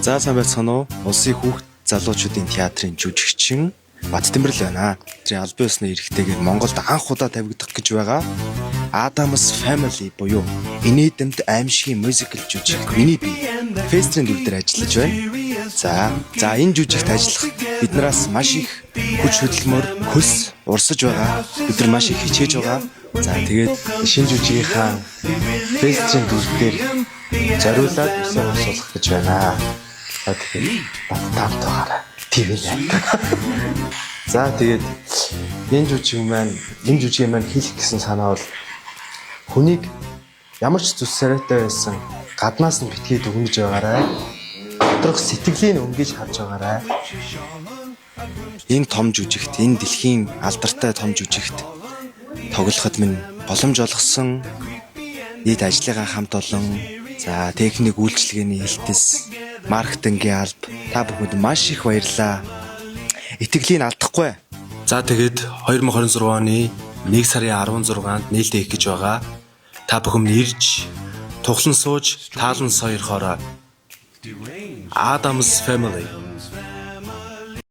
За сайн байцгаана уу? Улсын хүүхд залуучуудын театрын жүжигчин Баттэмбэрл байна. Тэр албан ёсны эрхтэйгээр Монголд анх удаа тавигдах гэж байгаа Adam's Family буюу инээдэмт аимшигын мюзикл жүжиг миний бие фестиваль дүр дээр ажиллаж байна. За энэ жүжигт ажиллах биднээс маш их хүч хөдөлмөр хөлс урсаж байгаа. Бид нар маш их хичээж байгаа. За тэгээд шинэ жүжигийнхаа фестиваль дүр дээр зориулаад үсээ босуулах гэж байна. Тэгээд баттамтайгаараа тийм. За тэгээд энэ жүжиг маань хийх гэсэн санаа бол хүнийг ямар ч зүс царайтай байсан гаднаас нь битгий дүгнэж байгаарай. Доторх сэтгэлийн өнгөж харж байгаарай. Энэ том жүжигт, энэ дэлхийн алдартай том жүжигт тоглоход минь боломж олгосон нийт ажлынхаа хамт олон за техник үйлчилгээний хэлтэс, маркетингийн алба та бүхэнд маш их баярлалаа. Итгэлийг алдахгүй. За тэгээд 2026 оны 1 сарын 16-нд нээлттэй хийх гэж байгаа. Та бүхэн ирж тухлан сууж таалан сойрхоороо. Adam's Family